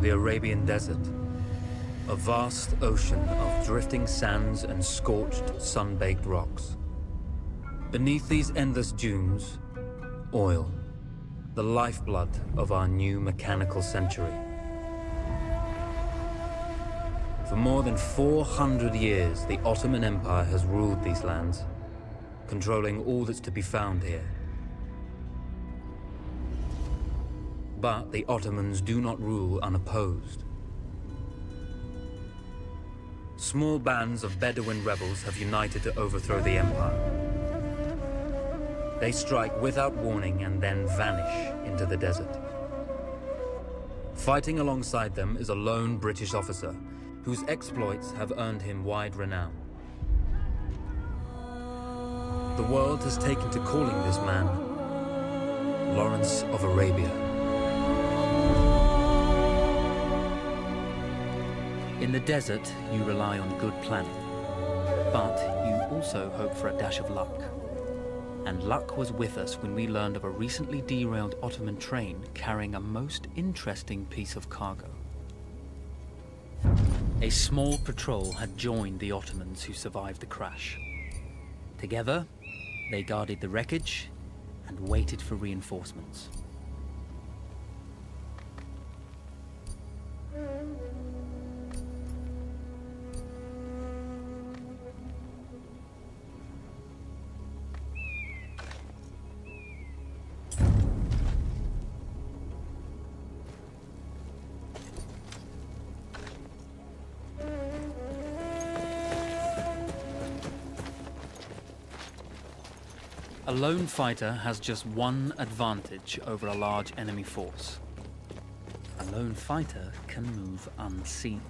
the Arabian Desert, a vast ocean of drifting sands and scorched, sun-baked rocks. Beneath these endless dunes, oil, the lifeblood of our new mechanical century. For more than 400 years, the Ottoman Empire has ruled these lands, controlling all that's to be found here. But the Ottomans do not rule unopposed. Small bands of Bedouin rebels have united to overthrow the empire. They strike without warning and then vanish into the desert. Fighting alongside them is a lone British officer whose exploits have earned him wide renown. The world has taken to calling this man Lawrence of Arabia. In the desert, you rely on good planning, but you also hope for a dash of luck. And luck was with us when we learned of a recently derailed Ottoman train carrying a most interesting piece of cargo. A small patrol had joined the Ottomans who survived the crash. Together, they guarded the wreckage and waited for reinforcements. A lone fighter has just one advantage over a large enemy force. A lone fighter can move unseen.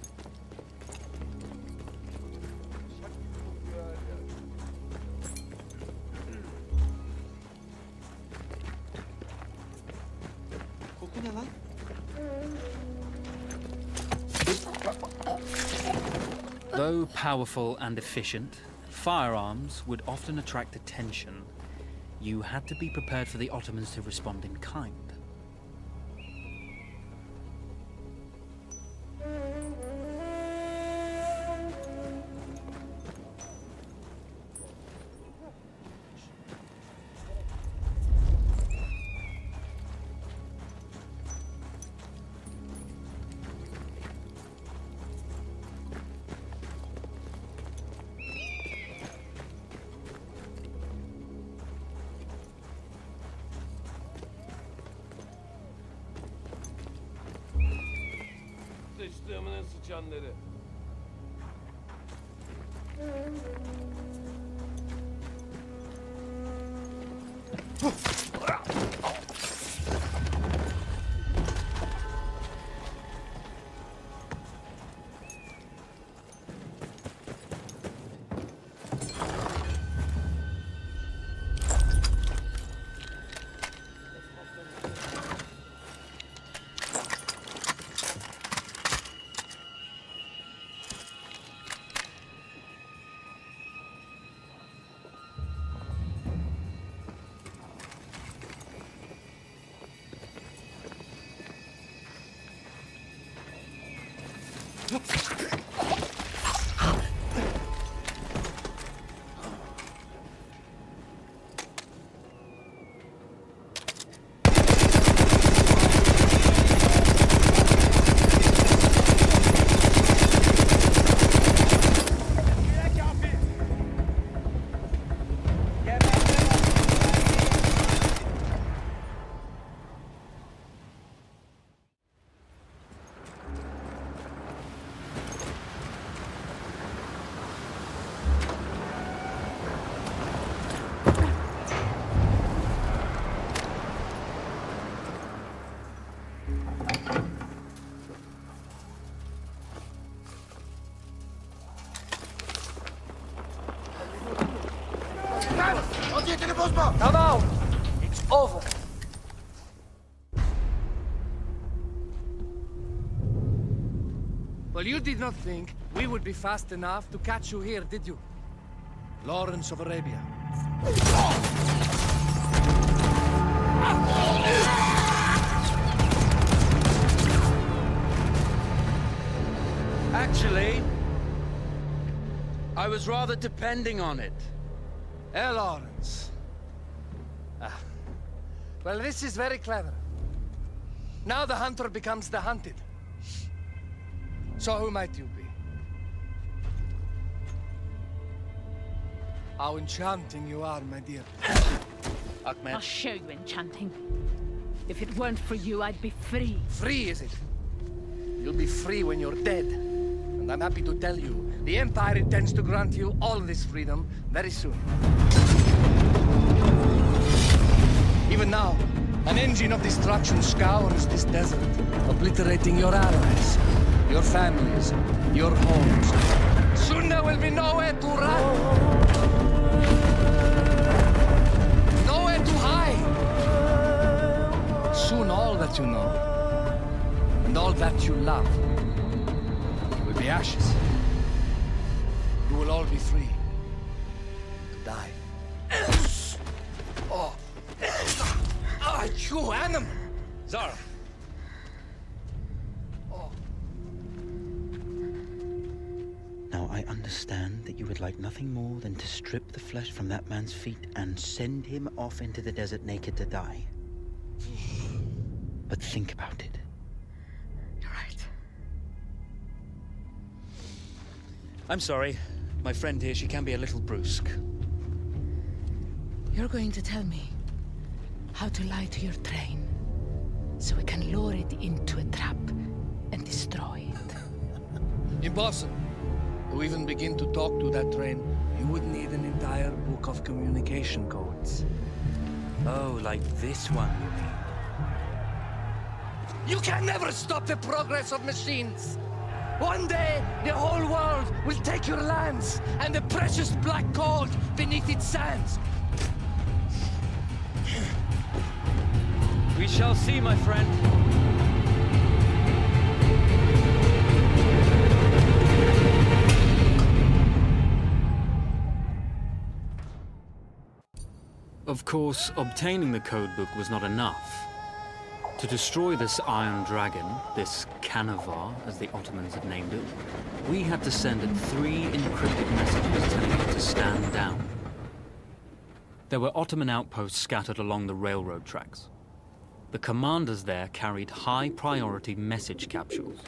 Though powerful and efficient, firearms would often attract attention. You had to be prepared for the Ottomans to respond in kind. Sıçtığımın sıçanları. Now, it's over. Well, you did not think we would be fast enough to catch you here, did you? Lawrence of Arabia. was rather depending on it. Lawrence. Well, this is very clever. Now the hunter becomes the hunted. So who might you be? How enchanting you are, my dear. Ahmed. I'll show you enchanting. If it weren't for you, I'd be free. Free, is it? You'll be free when you're dead. And I'm happy to tell you, the Empire intends to grant you all this freedom very soon. Even now, an engine of destruction scours this desert, obliterating your allies, your families, your homes. Soon there will be nowhere to run. Nowhere to hide. Soon all that you know, and all that you love, will be ashes. You will all be free to die. Oh, you animal! Zara. Now, I understand that you would like nothing more than to strip the flesh from that man's feet and send him off into the desert naked to die. But think about it. You're right. I'm sorry. My friend here, she can be a little brusque. You're going to tell me how to lie to your train, so we can lure it into a trap and destroy it. Impossible. To even begin to talk to that train, you would need an entire book of communication codes. Oh, like this one, you mean? You can never stop the progress of machines. One day, the whole world will take your lands and the precious black gold beneath its sands. We shall see, my friend. Of course, obtaining the codebook was not enough. To destroy this Iron Dragon, this Canavar, as the Ottomans had named it, we had to send it 3 encrypted messages telling it to stand down. There were Ottoman outposts scattered along the railroad tracks. The commanders there carried high-priority message capsules.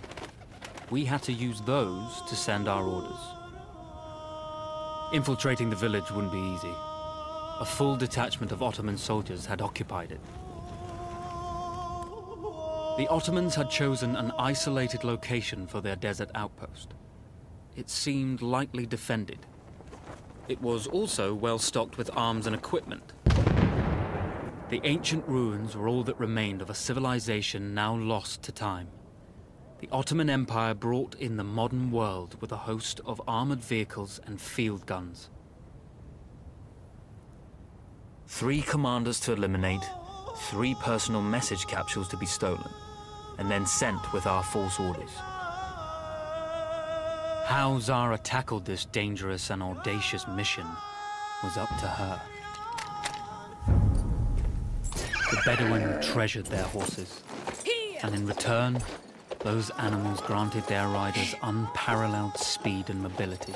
We had to use those to send our orders. Infiltrating the village wouldn't be easy. A full detachment of Ottoman soldiers had occupied it. The Ottomans had chosen an isolated location for their desert outpost. It seemed lightly defended. It was also well stocked with arms and equipment. The ancient ruins were all that remained of a civilization now lost to time. The Ottoman Empire brought in the modern world with a host of armored vehicles and field guns. 3 commanders to eliminate, 3 personal message capsules to be stolen, and then sent with our false orders. How Zara tackled this dangerous and audacious mission was up to her. The Bedouin treasured their horses, and in return, those animals granted their riders unparalleled speed and mobility.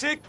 Çık!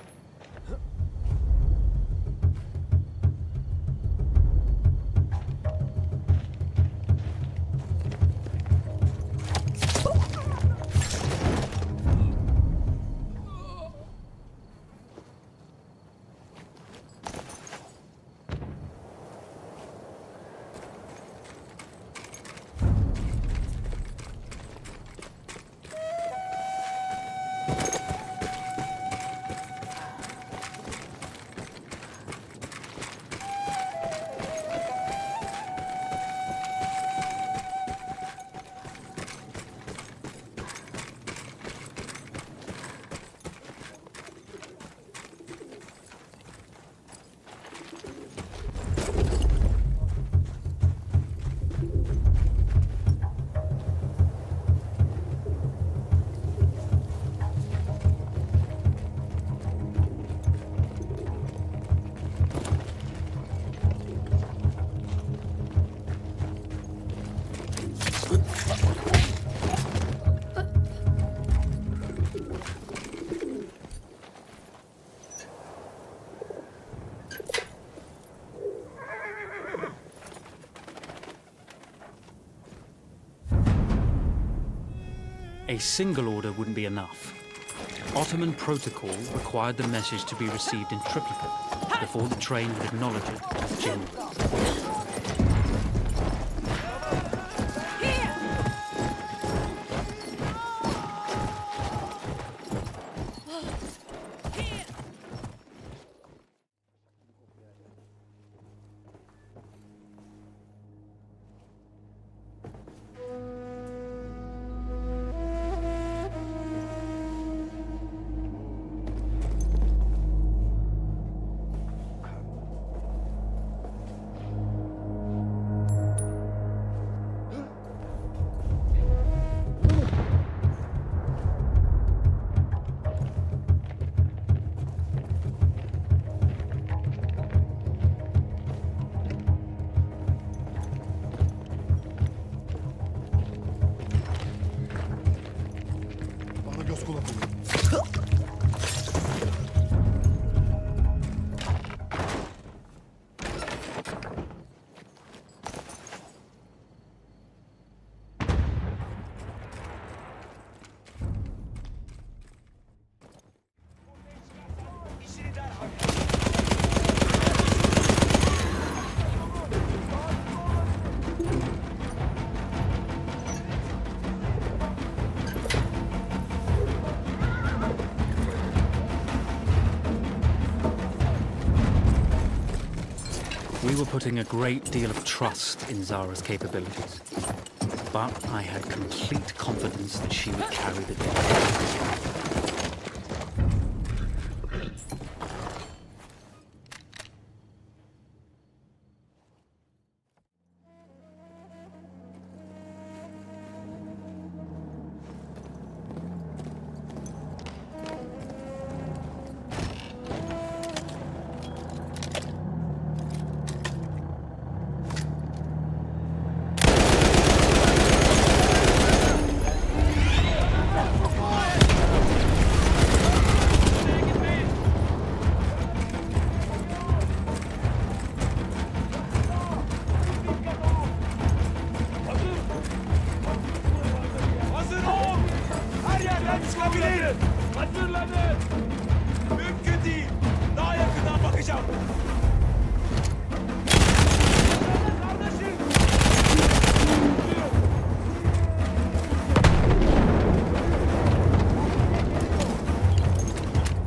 A single order wouldn't be enough. Ottoman protocol required the message to be received in triplicate before the train would acknowledge it as genuine. We were putting a great deal of trust in Zara's capabilities, but I had complete confidence that she would carry the day. Hazırlanın! Mümkün değil. Daha yakından bakacağım. Kardeşim!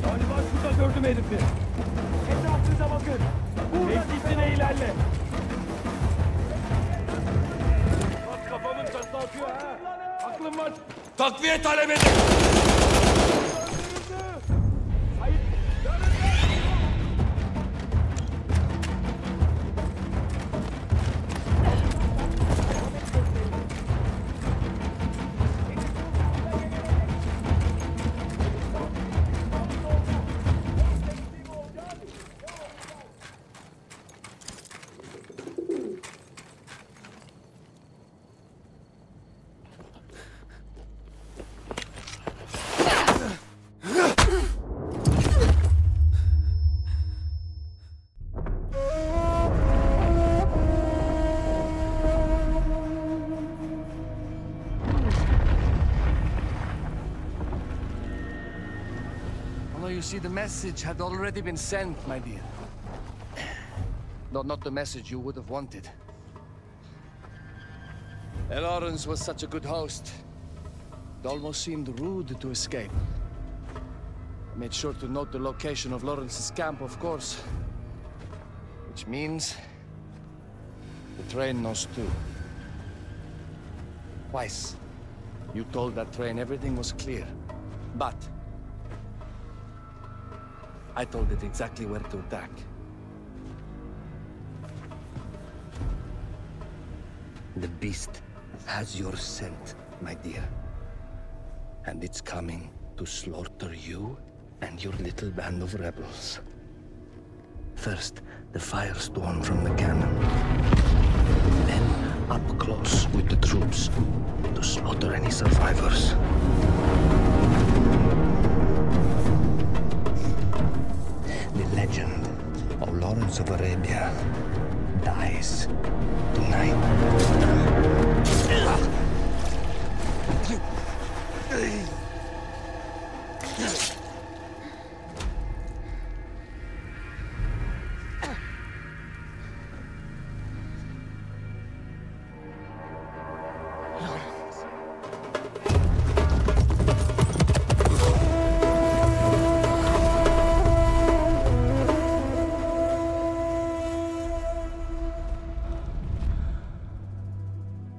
Galiba şurada gördüm herifi. Etrafınıza bakın. Burada dizine ilerle. Bak kafamın çatla atıyor ha. Aklım var. Takviye talep edin. You see, the message had already been sent, my dear. Though not the message you would have wanted. Lawrence was such a good host. It almost seemed rude to escape. I made sure to note the location of Lawrence's camp, of course. Which means the train knows too. Twice, you told that train everything was clear. But I told it exactly where to attack. The beast has your scent, my dear. And it's coming to slaughter you and your little band of rebels. First, the firestorm from the cannon. Then, up close with the troops to slaughter any survivors. The legend of Lawrence of Arabia dies tonight.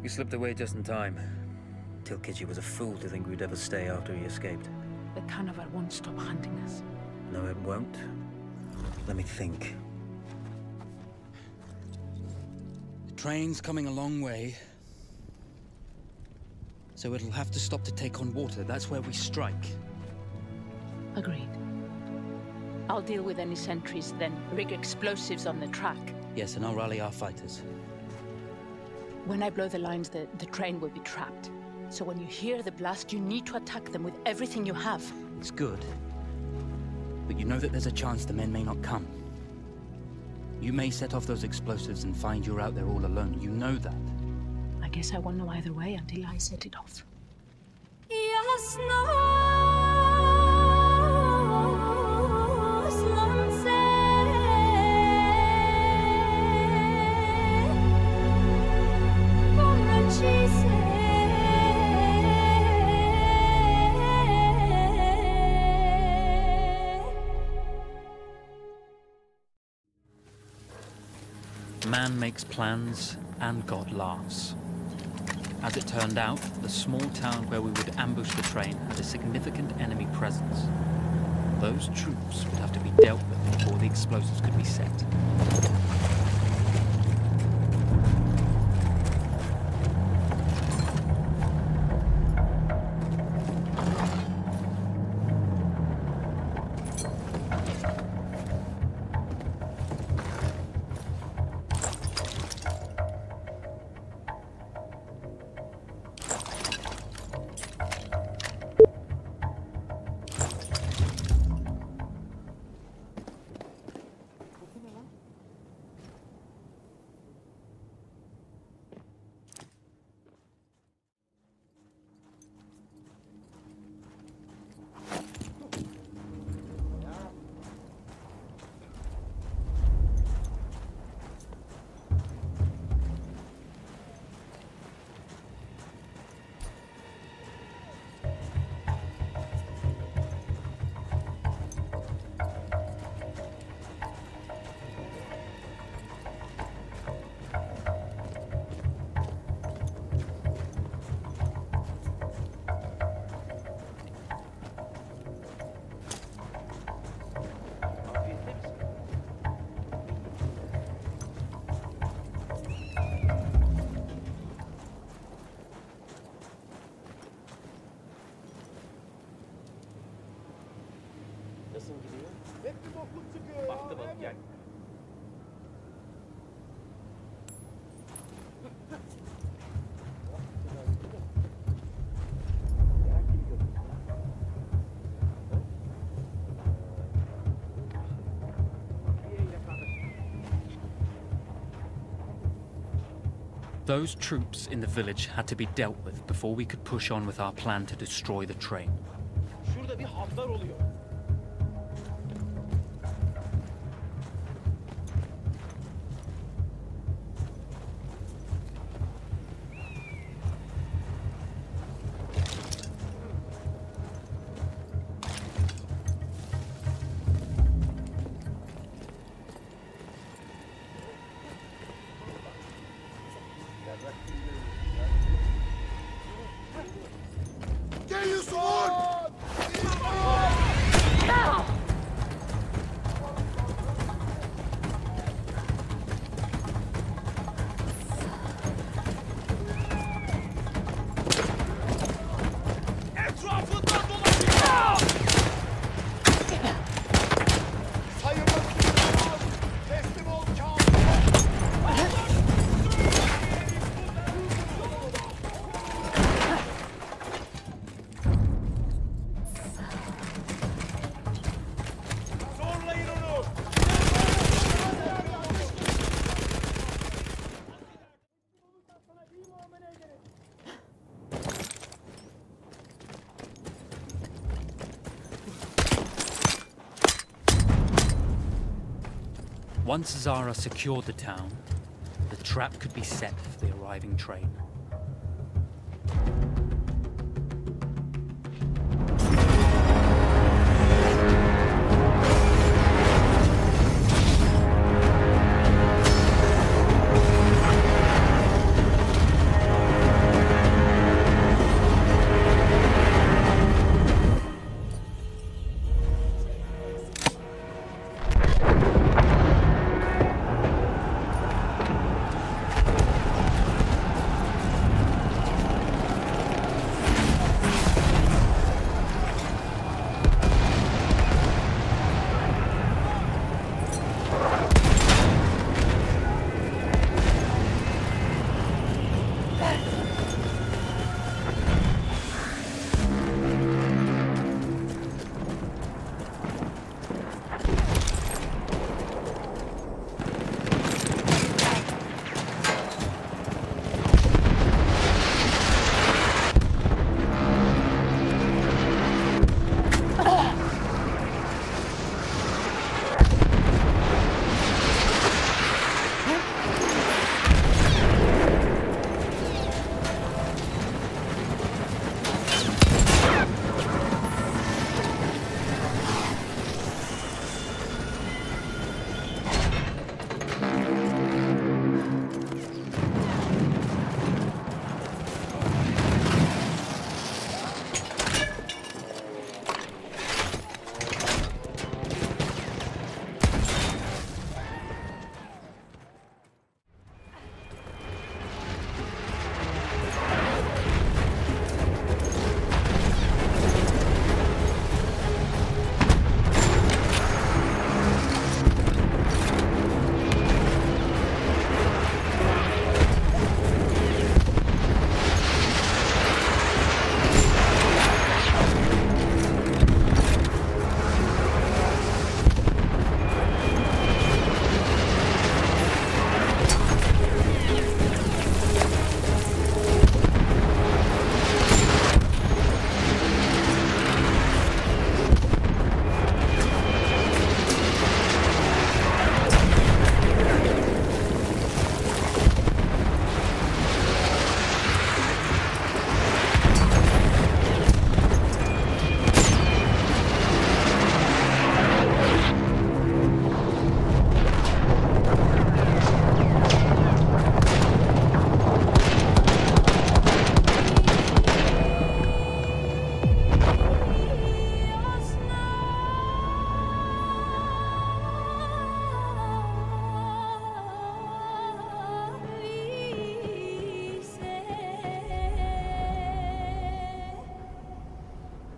You slipped away just in time. Tilkitchi was a fool to think we'd ever stay after he escaped. The carnival won't stop hunting us. No, it won't. Let me think. The train's coming a long way. So it'll have to stop to take on water. That's where we strike. Agreed. I'll deal with any sentries, then rig explosives on the track. Yes, and I'll rally our fighters. When I blow the lines, the train will be trapped. So when you hear the blast, you need to attack them with everything you have. It's good. But you know that there's a chance the men may not come. You may set off those explosives and find you're out there all alone. You know that. I guess I won't know either way until I set it off. Man makes plans, and God laughs. As it turned out, the small town where we would ambush the train had a significant enemy presence. Those troops would have to be dealt with before the explosives could be set. Those troops in the village had to be dealt with before we could push on with our plan to destroy the train. Şurada bir hatlar oluyor. Once Zara secured the town, the trap could be set for the arriving train.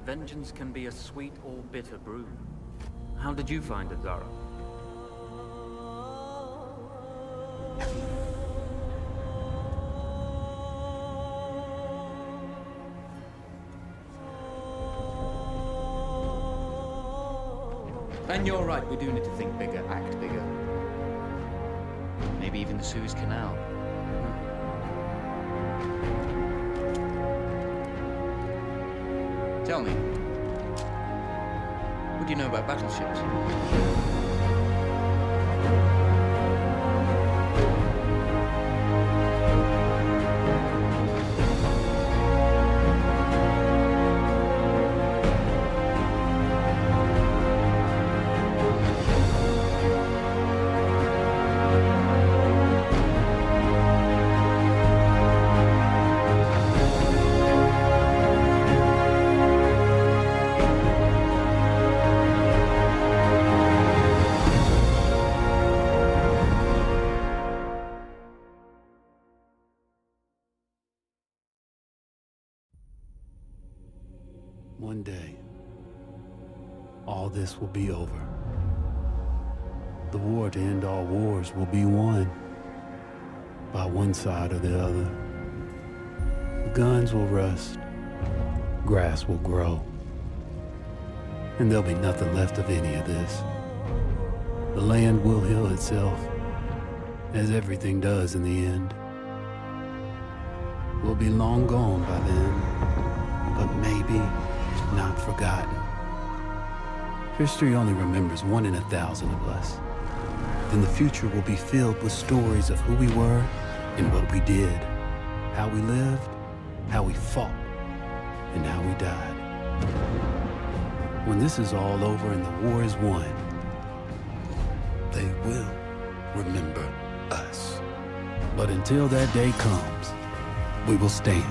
Vengeance can be a sweet or bitter brew. How did you find it, Zara? And you're right, we do need to think bigger, act bigger. Maybe even the Suez Canal. Tell me, what do you know about battleships? One day, all this will be over. The war to end all wars will be won by one side or the other. The guns will rust, grass will grow, and there'll be nothing left of any of this. The land will heal itself, as everything does in the end. We'll be long gone by then, but maybe not forgotten. History only remembers 1 in 1,000 of us. then the future will be filled with stories of who we were and what we did, how we lived, how we fought, and how we died. When this is all over and the war is won, they will remember us. But until that day comes, we will stand.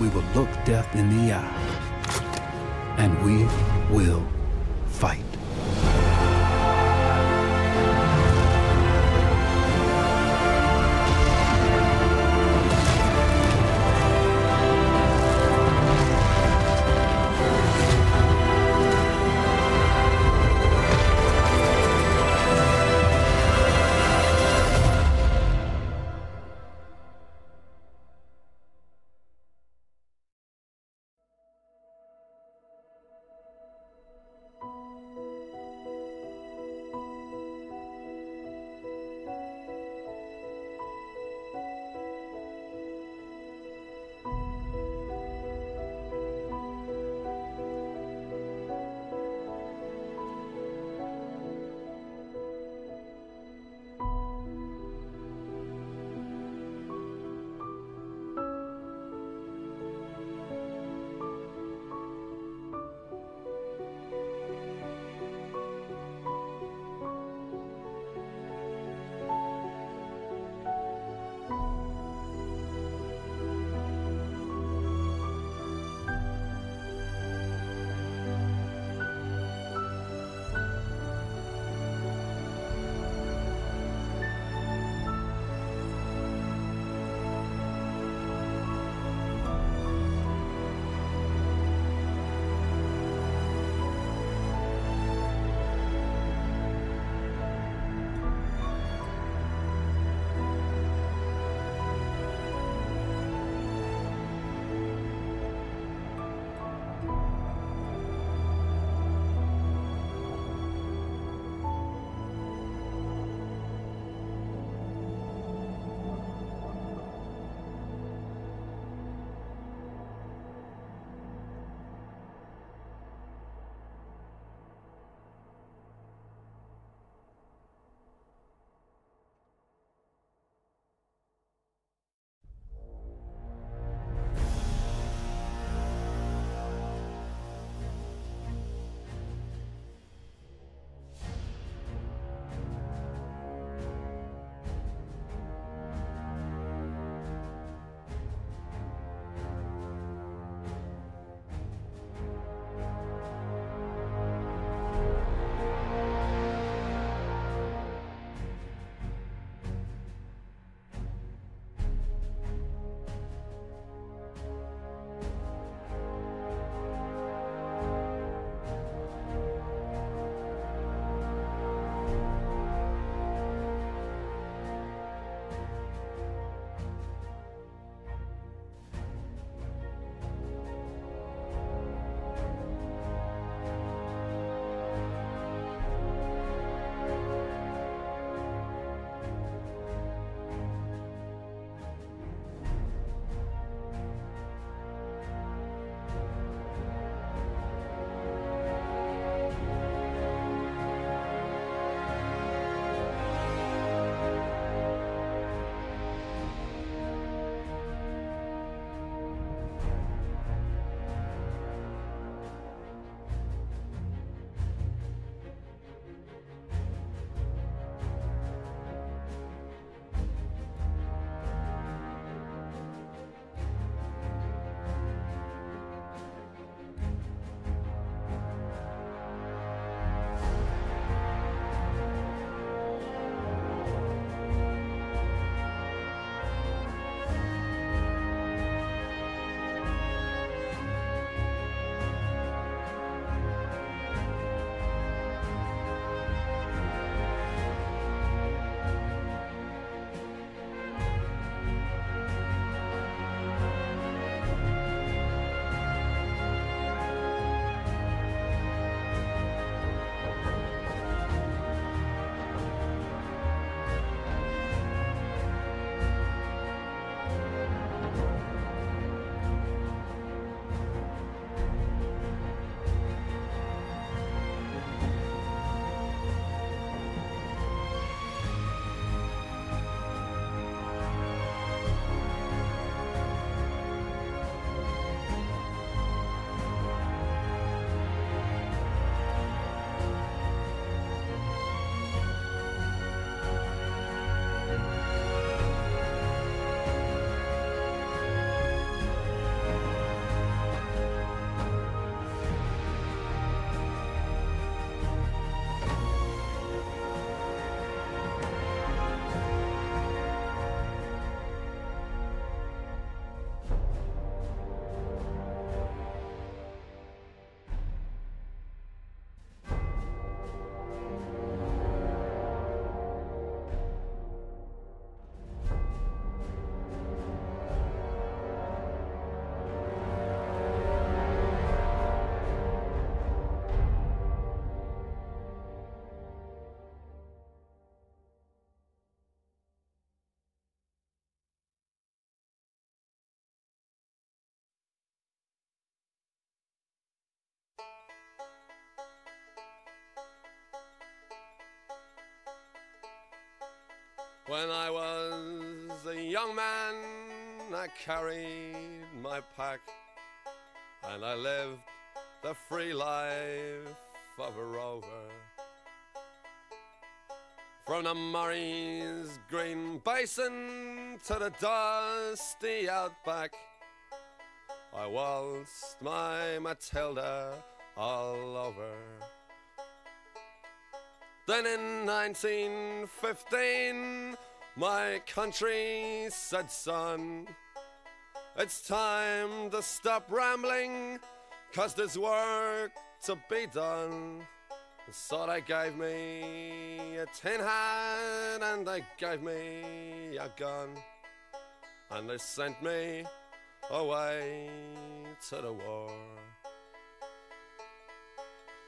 We will look death in the eye, and we will fight. When I was a young man, I carried my pack, and I lived the free life of a rover. From the Murray's green basin to the dusty outback, I waltzed my Matilda all over. Then in 1915, my country said, son, it's time to stop rambling, 'cause there's work to be done. So they gave me a tin hat and they gave me a gun, and they sent me away to the war.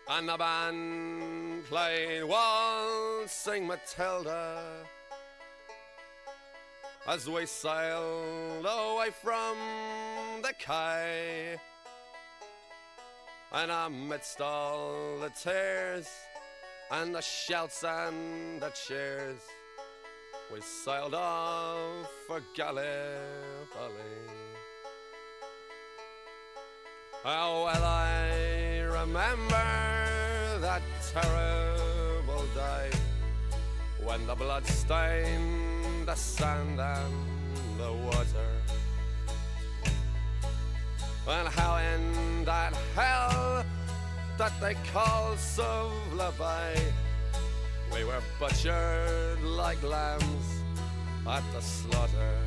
And the band played Waltzing Matilda as we sailed away from the quay. And amidst all the tears and the shouts and the cheers, we sailed off for Gallipoli. Oh, well, I remember that terrible day when the blood stained the sand and the water, and how in that hell that they call Suvla Bay, we were butchered like lambs at the slaughter.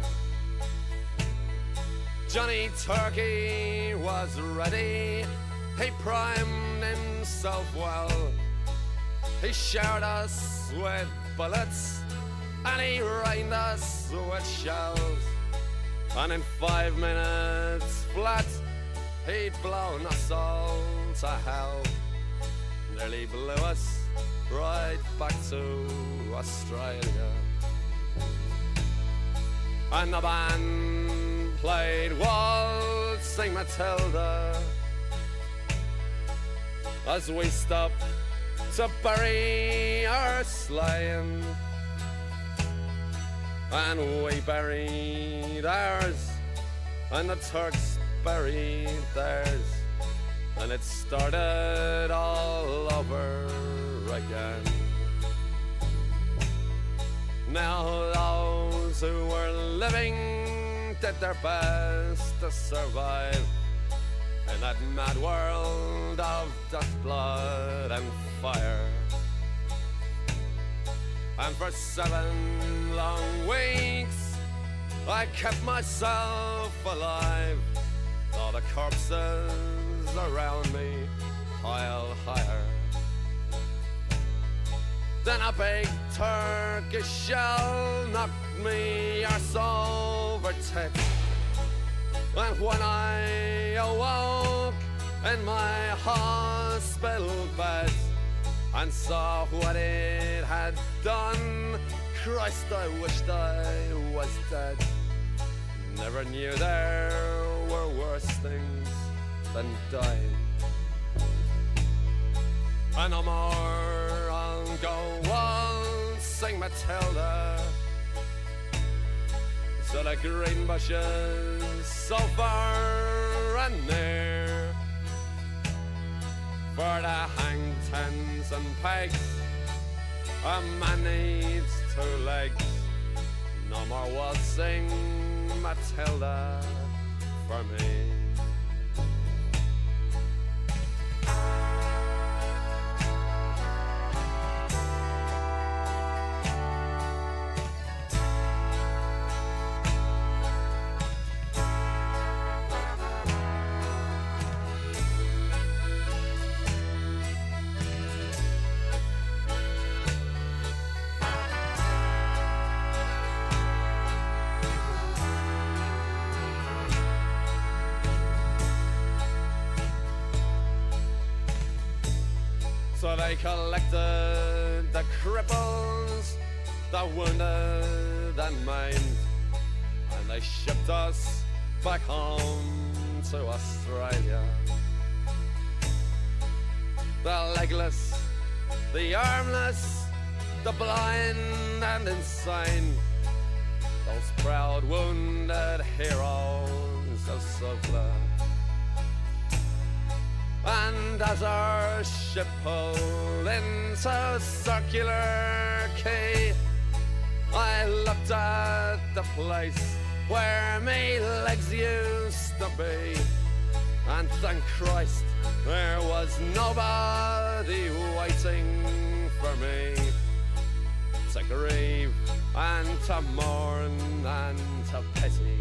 Johnny Turkey was ready, he primed himself well, he showered us with bullets and he rained us with shells, and in 5 minutes flat he'd blown us all to hell, nearly blew us right back to Australia. And the band played Waltzing Matilda as we stopped to bury our slain, and we buried ours and the Turks buried theirs, and it started all over again. Now those who were living did their best to survive in that mad world of dust, blood and fire. And for 7 long weeks I kept myself alive, all the corpses around me piled higher. Then a big Turkish shell knocked me arse over tits, and when I awoke in my hospital bed and saw what it had done, Christ, I wished I was dead. Never knew there were worse things than dying. And no more I'll go waltzing Matilda to the green bushes so far and near, for to hang tens and pegs a man needs 2 legs. No more waltzing Matilda for me. So they collected the cripples, the wounded and maimed, and they shipped us back home to Australia. The legless, the armless, the blind and insane, those proud wounded heroes of Suvla. And as our ship pulled into Circular Quay, I looked at the place where me legs used to be, and thank Christ there was nobody waiting for me to grieve and to mourn and to pity.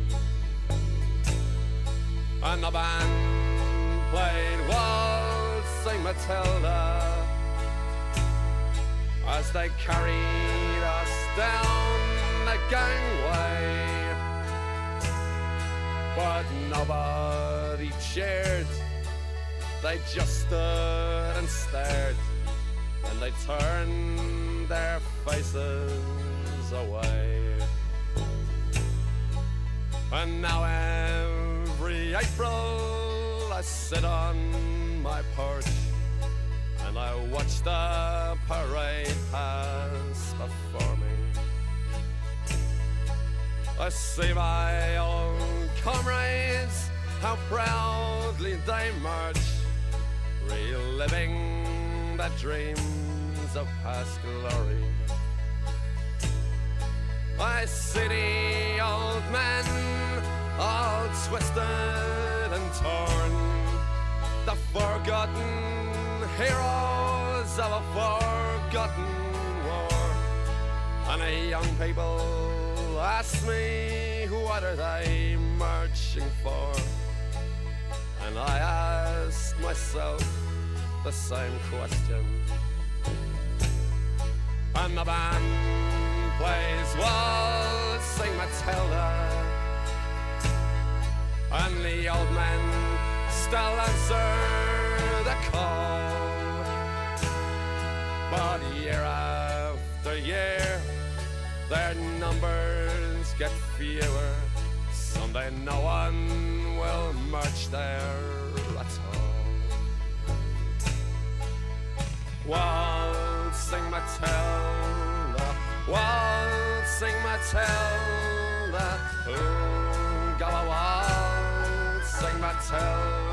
And the band played Waltzing Matilda as they carried us down the gangway, but nobody cheered. They just stood and stared, and they turned their faces away. And now every April I sit on my porch and I watch the parade pass before me. I see my old comrades, how proudly they march, reliving the dreams of past glory. I see the old men, all twisted and torn, the forgotten heroes of a forgotten war. And the young people ask me, what are they marching for? And I ask myself the same question. And the band plays Waltzing Matilda, and the old men still answer the call. But year after year, their numbers get fewer. Someday no one will march there at all. Waltzing Matilda, Waltzing Matilda, ooh, go a waltzing Matilda.